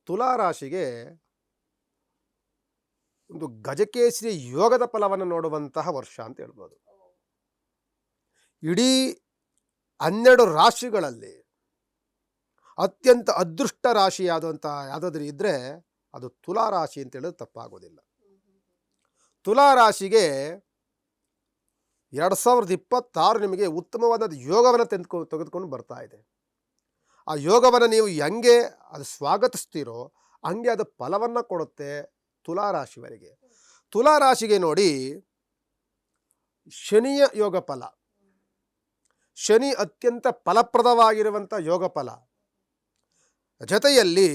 ತುಲಾ ರಾಶಿಗೆ ಒಂದು ಗಜಕೇಸರಿ ಯೋಗದ ಫಲವನ್ನು ನೋಡುವಂತಹ ವರ್ಷ ಅಂತ ಹೇಳ್ಬೋದು. ಇಡೀ 12 ರಾಶಿಗಳಲ್ಲಿ ಅತ್ಯಂತ ಅದೃಷ್ಟ ರಾಶಿ ಯಾವುದು ಯಾವುದಾದ್ರೂ ಇದ್ದರೆ ಅದು ತುಲಾ ರಾಶಿ ಅಂತ ಹೇಳೋದು ತಪ್ಪಾಗೋದಿಲ್ಲ. ತುಲಾ ರಾಶಿಗೆ 2026 ನಿಮಗೆ ಉತ್ತಮವಾದ ಯೋಗವನ್ನು ತೆಗೆದುಕೊಂಡು ಬರ್ತಾ ಇದೆ. ಆ ಯೋಗವನ್ನು ನೀವು ಹೆಂಗೆ ಅದು ಸ್ವಾಗತಿಸ್ತೀರೋ ಹಂಗೆ ಅದು ಫಲವನ್ನು ಕೊಡುತ್ತೆ ತುಲಾ ರಾಶಿಯವರಿಗೆ. ತುಲಾ ರಾಶಿಗೆ ನೋಡಿ, ಶನಿಯ ಯೋಗ ಫಲ, ಶನಿ ಅತ್ಯಂತ ಫಲಪ್ರದವಾಗಿರುವಂಥ ಯೋಗ ಫಲ, ಜೊತೆಯಲ್ಲಿ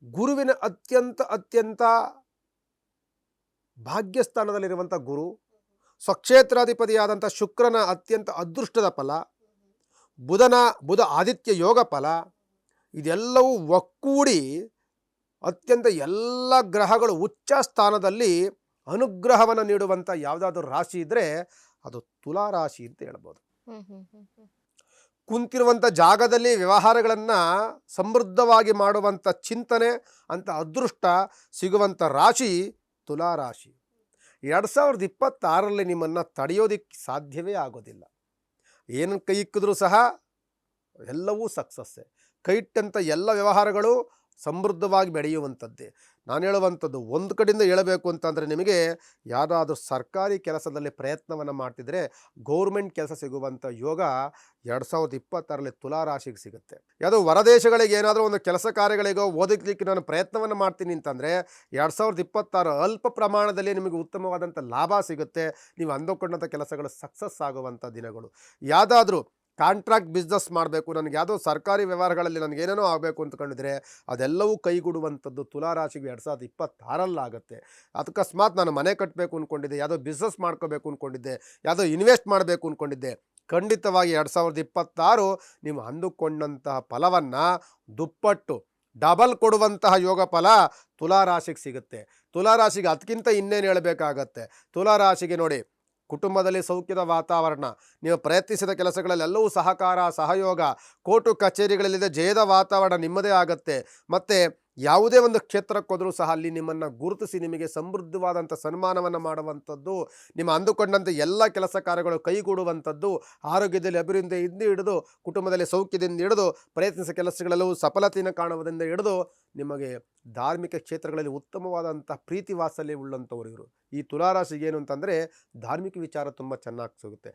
ಗುರುವಿನ ಅತ್ಯಂತ ಭಾಗ್ಯಸ್ಥಾನದಲ್ಲಿರುವಂಥ ಗುರು, ಸ್ವಕ್ಷೇತ್ರಾಧಿಪತಿಯಾದಂಥ ಶುಕ್ರನ ಅತ್ಯಂತ ಅದೃಷ್ಟದ ಫಲ, ಬುಧ ಆದಿತ್ಯ ಯೋಗ ಫಲ, ಇದೆಲ್ಲವೂ ಒಕ್ಕೂಡಿ ಅತ್ಯಂತ ಎಲ್ಲ ಗ್ರಹಗಳು ಉಚ್ಚ ಸ್ಥಾನದಲ್ಲಿ ಅನುಗ್ರಹವನ್ನು ನೀಡುವಂಥ ಯಾವುದಾದ್ರೂ ರಾಶಿ ಇದ್ದರೆ ಅದು ತುಲಾ ರಾಶಿ ಅಂತ ಹೇಳ್ಬೋದು. ಕುಂತಿರುವಂಥ ಜಾಗದಲ್ಲಿ ವ್ಯವಹಾರಗಳನ್ನು ಸಮೃದ್ಧವಾಗಿ ಮಾಡುವಂಥ ಚಿಂತನೆ ಅಂತ ಅದೃಷ್ಟ ಸಿಗುವಂಥ ರಾಶಿ ತುಲಾ ರಾಶಿ. 2026ರಲ್ಲಿ ನಿಮ್ಮನ್ನು ತಡೆಯೋದಕ್ಕೆ ಸಾಧ್ಯವೇ ಆಗೋದಿಲ್ಲ. ಏನು ಕೈ ಇಕ್ಕಿದ್ರೂ ಸಹ ಎಲ್ಲವೂ ಸಕ್ಸಸ್ಸೇ. ಕೈ ಇಟ್ಟಂಥ ಎಲ್ಲ ವ್ಯವಹಾರಗಳು ಸಮೃದ್ಧವಾಗಿ ಬೆಳೆಯುವಂಥದ್ದೇ. ನಾನು ಹೇಳುವಂಥದ್ದು ಒಂದು ಕಡೆಯಿಂದ ಹೇಳಬೇಕು ಅಂತಂದರೆ, ನಿಮಗೆ ಯಾವುದಾದ್ರೂ ಸರ್ಕಾರಿ ಕೆಲಸದಲ್ಲಿ ಪ್ರಯತ್ನವನ್ನು ಮಾಡ್ತಿದ್ರೆ ಗೌರ್ಮೆಂಟ್ ಕೆಲಸ ಸಿಗುವಂಥ ಯೋಗ 2026ರಲ್ಲಿ ತುಲಾ ರಾಶಿಗೆ ಸಿಗುತ್ತೆ. ಯಾವುದೋ ಹೊರದೇಶಗಳಿಗೆ ಏನಾದರೂ ಒಂದು ಕೆಲಸ ಕಾರ್ಯಗಳಿಗೋ ಓದಲಿಕ್ಕೆ ನಾನು ಪ್ರಯತ್ನವನ್ನು ಮಾಡ್ತೀನಿ ಅಂತಂದರೆ 2026 ಅಲ್ಪ ಪ್ರಮಾಣದಲ್ಲಿ ನಿಮಗೆ ಉತ್ತಮವಾದಂಥ ಲಾಭ ಸಿಗುತ್ತೆ. ನೀವು ಅಂದುಕೊಂಡಂಥ ಕೆಲಸಗಳು ಸಕ್ಸಸ್ ಆಗುವಂಥ ದಿನಗಳು. ಯಾವುದಾದ್ರೂ ಕಾಂಟ್ರಾಕ್ಟ್ ಬಿಸ್ನೆಸ್ ಮಾಡಬೇಕು, ನನಗೆ ಯಾವುದೋ ಸರ್ಕಾರಿ ವ್ಯವಹಾರಗಳಲ್ಲಿ ನನಗೇನೇನೋ ಆಗಬೇಕು ಅಂದ್ಕೊಂಡಿದ್ರೆ ಅದೆಲ್ಲವೂ ಕೈಗೂಡುವಂಥದ್ದು ತುಲಾ ರಾಶಿಗೆ 2026ರಲ್ಲಾಗುತ್ತೆ. ಅಕಸ್ಮಾತ್ ನಾನು ಮನೆ ಕಟ್ಟಬೇಕು ಅಂದ್ಕೊಂಡಿದ್ದೆ, ಯಾವುದೋ ಬಿಸ್ನೆಸ್ ಮಾಡ್ಕೋಬೇಕು ಅಂದ್ಕೊಂಡಿದ್ದೆ, ಯಾವುದೋ ಇನ್ವೆಸ್ಟ್ ಮಾಡಬೇಕು ಅಂದ್ಕೊಂಡಿದ್ದೆ, ಖಂಡಿತವಾಗಿ 2026 ನೀವು ಅಂದುಕೊಂಡಂತಹ ಫಲವನ್ನು ದುಪ್ಪಟ್ಟು ಡಬಲ್ ಕೊಡುವಂತಹ ಯೋಗ ಫಲ ತುಲಾ ರಾಶಿಗೆ ಸಿಗುತ್ತೆ. ತುಲಾ ರಾಶಿಗೆ ಅದಕ್ಕಿಂತ ಇನ್ನೇನು ಹೇಳಬೇಕಾಗತ್ತೆ. ತುಲಾ ರಾಶಿಗೆ ನೋಡಿ, ಕುಟುಂಬದಲ್ಲಿ ಸೌಖ್ಯದ ವಾತಾವರಣ, ನೀವು ಪ್ರಯತ್ನಿಸಿದ ಕೆಲಸಗಳಲ್ಲೆಲ್ಲವೂ ಸಹಕಾರ ಸಹಯೋಗ, ಕೋರ್ಟು ಕಚೇರಿಗಳಲ್ಲಿದೆ ಜಯದ ವಾತಾವರಣ ನಿಮ್ಮದೇ ಆಗುತ್ತೆ. ಮತ್ತು ಯಾವುದೇ ಒಂದು ಕ್ಷೇತ್ರಕ್ಕೆ ಹೋದರೂ ಸಹ ಅಲ್ಲಿ ನಿಮ್ಮನ್ನು ಗುರುತಿಸಿ ನಿಮಗೆ ಸಮೃದ್ಧವಾದಂಥ ಸನ್ಮಾನವನ್ನು ಮಾಡುವಂಥದ್ದು, ನಿಮ್ಮ ಅಂದುಕೊಂಡಂತೆ ಎಲ್ಲ ಕೆಲಸ ಕಾರ್ಯಗಳು ಕೈಗೂಡುವಂಥದ್ದು, ಆರೋಗ್ಯದಲ್ಲಿ ಅಭಿವೃದ್ಧಿಯಿಂದ ಹಿಡಿದು ಕುಟುಂಬದಲ್ಲಿ ಸೌಖ್ಯದಿಂದ ಹಿಡಿದು ಪ್ರಯತ್ನಿಸಿದ ಕೆಲಸಗಳೆಲ್ಲವೂ ಸಫಲತೆಯನ್ನು ಕಾಣುವುದರಿಂದ ಹಿಡಿದು ನಿಮಗೆ ಧಾರ್ಮಿಕ ಕ್ಷೇತ್ರಗಳಲ್ಲಿ ಉತ್ತಮವಾದಂಥ ಪ್ರೀತಿ ವಾತ್ಸಲ್ಯ ಉಳ್ಳಂಥವ್ರು ಇವರು. ಈ ತುಲಾ ರಾಶಿಗೆ ಏನು ಅಂತಂದರೆ ಧಾರ್ಮಿಕ ವಿಚಾರ ತುಂಬ ಚೆನ್ನಾಗಿ ಸಿಗುತ್ತೆ.